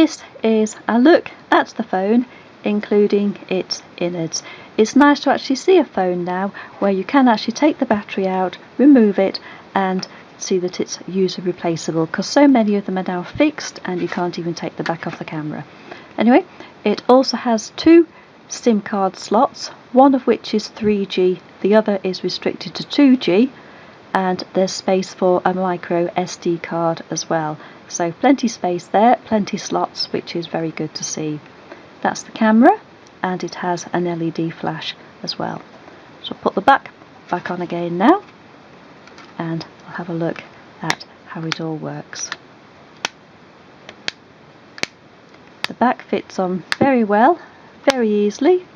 This is a look at the phone, including its innards. It's nice to actually see a phone now where you can actually take the battery out, remove it, and see that it's user replaceable, because so many of them are now fixed and you can't even take the back off the camera. Anyway, it also has two SIM card slots, one of which is 3G, the other is restricted to 2G, and there's space for a micro SD card as well. So plenty space there, plenty slots, which is very good to see. That's the camera, and it has an LED flash as well. So I'll put the back on again now, and I'll have a look at how it all works. The back fits on very well, very easily.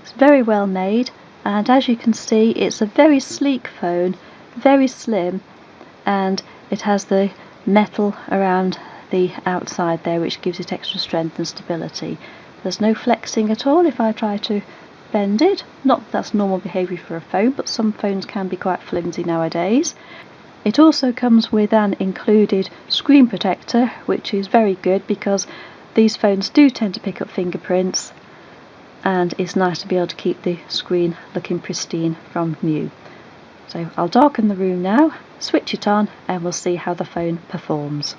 It's very well made, and as you can see, it's a very sleek phone, very slim, and it has the metal around the outside there, which gives it extra strength and stability. There's no flexing at all if I try to bend it. Not that that's normal behaviour for a phone, but some phones can be quite flimsy nowadays. It also comes with an included screen protector, which is very good because these phones do tend to pick up fingerprints, and it's nice to be able to keep the screen looking pristine from new. So I'll darken the room now, switch it on, and we'll see how the phone performs.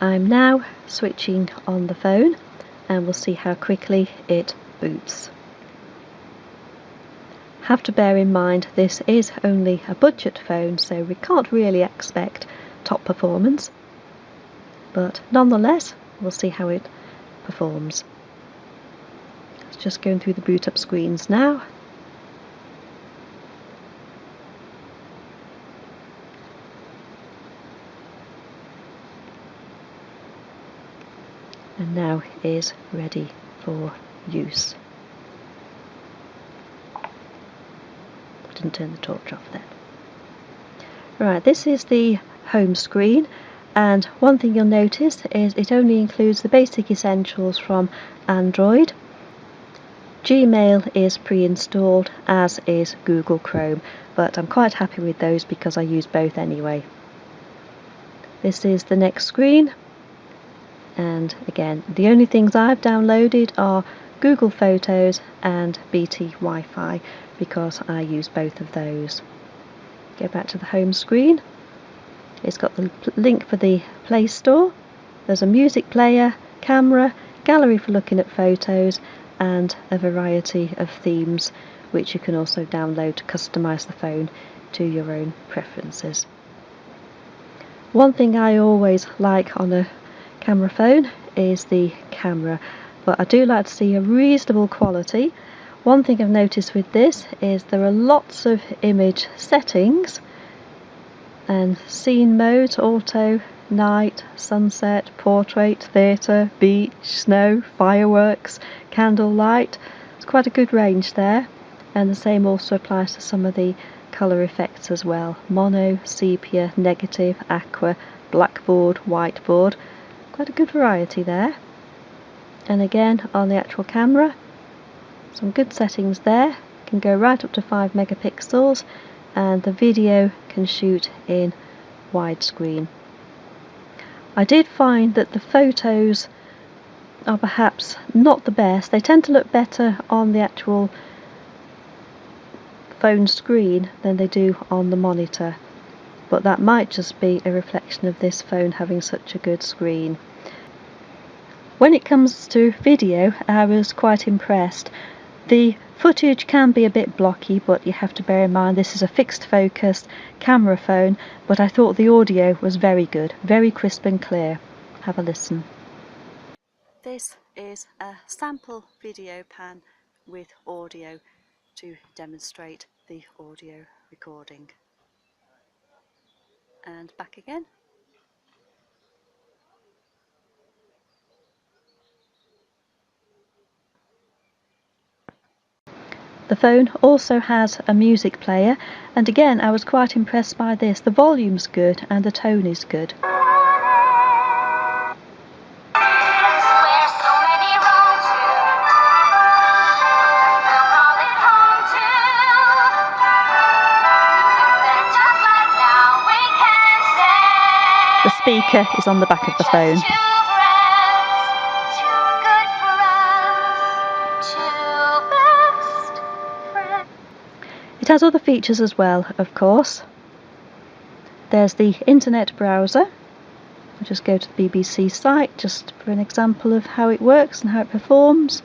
I'm now switching on the phone, and we'll see how quickly it boots. Have to bear in mind this is only a budget phone, so we can't really expect top performance, but nonetheless we'll see how it performs. It's just going through the boot up screens now. And now is ready for use. I didn't turn the torch off then. Right, this is the home screen, and one thing you'll notice is it only includes the basic essentials from Android. Gmail is pre-installed, as is Google Chrome, but I'm quite happy with those because I use both anyway. This is the next screen. And again, the only things I've downloaded are Google Photos and BT Wi-Fi because I use both of those. Go back to the home screen. It's got the link for the Play Store. There's a music player, camera, gallery for looking at photos, and a variety of themes which you can also download to customise the phone to your own preferences. One thing I always like on a camera phone is the camera, but I do like to see a reasonable quality. One thing I've noticed with this is there are lots of image settings and scene mode: auto, night, sunset, portrait, theatre, beach, snow, fireworks, candlelight. It's quite a good range there, and the same also applies to some of the colour effects as well: mono, sepia, negative, aqua, blackboard, whiteboard. Quite a good variety there. And again, on the actual camera, some good settings there. Can go right up to 5 megapixels, and the video can shoot in widescreen. I did find that the photos are perhaps not the best. They tend to look better on the actual phone screen than they do on the monitor, but that might just be a reflection of this phone having such a good screen. When it comes to video, I was quite impressed. The footage can be a bit blocky, but you have to bear in mind this is a fixed focus camera phone, but I thought the audio was very good, very crisp and clear. Have a listen. This is a sample video pan with audio to demonstrate the audio recording. And back again. The phone also has a music player, and again I was quite impressed by this. The volume's good and the tone is good. The speaker is on the back of the phone. It has other features as well, of course. There's the internet browser. I'll just go to the BBC site just for an example of how it works and how it performs.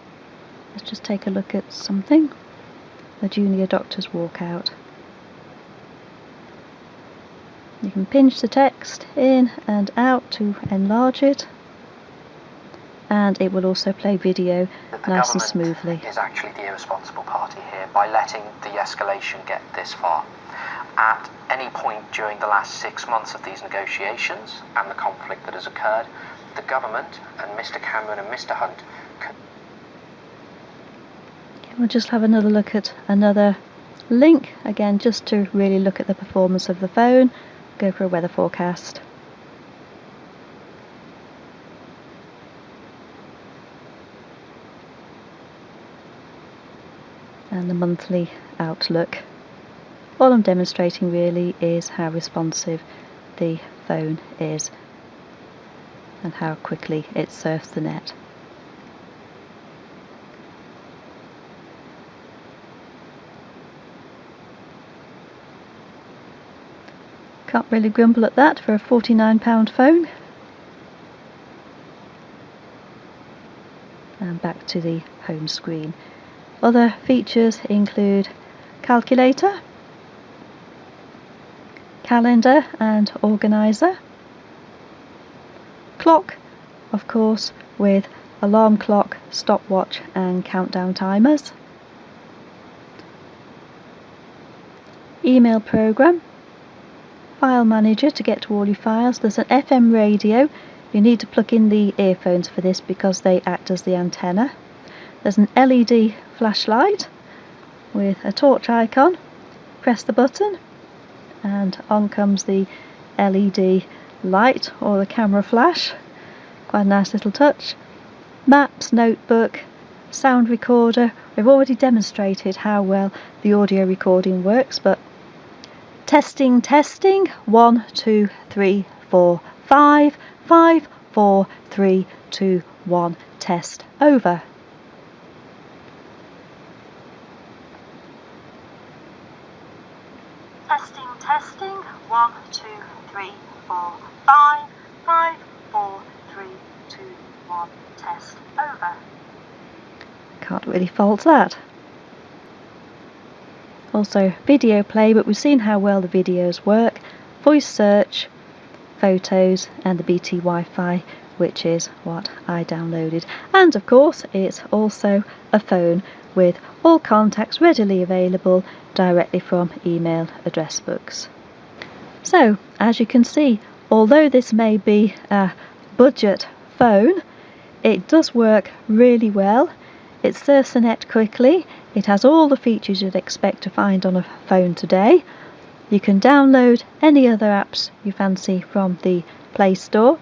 Let's just take a look at something. The junior doctor's walkout. You can pinch the text in and out to enlarge it, and it will also play video nice and smoothly. The government is actually the irresponsible party here by letting the escalation get this far. At any point during the last 6 months of these negotiations and the conflict that has occurred, the government and Mr. Cameron and Mr. Hunt could... We'll just have another look at another link, again just to really look at the performance of the phone. Go for a weather forecast. And the monthly outlook. All I'm demonstrating really is how responsive the phone is and how quickly it surfs the net. Can't really grumble at that for a £49 phone. And back to the home screen. Other features include calculator, calendar and organiser, clock, of course, with alarm clock, stopwatch and countdown timers, email program, file manager to get to all your files. There's an FM radio. You need to plug in the earphones for this because they act as the antenna. There's an LED flashlight with a torch icon. Press the button and on comes the LED light or the camera flash. Quite a nice little touch. Maps, notebook, sound recorder. We've already demonstrated how well the audio recording works, but testing, 1, 2, 3, 4, 5, 5, 4, 3, 2, 1, test over. Testing, 1, 2, 3, 4, 5, 5, 4, 3, 2, 1, test over. Can't really fault that. Also video play, but we've seen how well the videos work. Voice search, photos and the BT Wi-Fi, which is what I downloaded. And of course it's also a phone with all contacts readily available directly from email address books. So as you can see, although this may be a budget phone, it does work really well. It surfs the net quickly. It has all the features you'd expect to find on a phone today. You can download any other apps you fancy from the Play Store.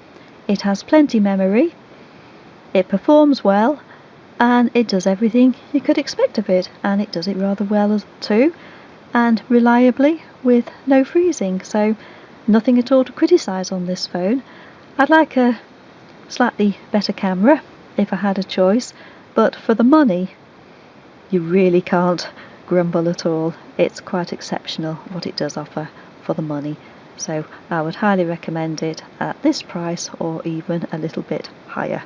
It has plenty memory. It performs well, and it does everything you could expect of it, and it does it rather well too, and reliably with no freezing, so nothing at all to criticise on this phone. I'd like a slightly better camera if I had a choice, but for the money you really can't grumble at all. It's quite exceptional what it does offer for the money, so I would highly recommend it at this price or even a little bit higher.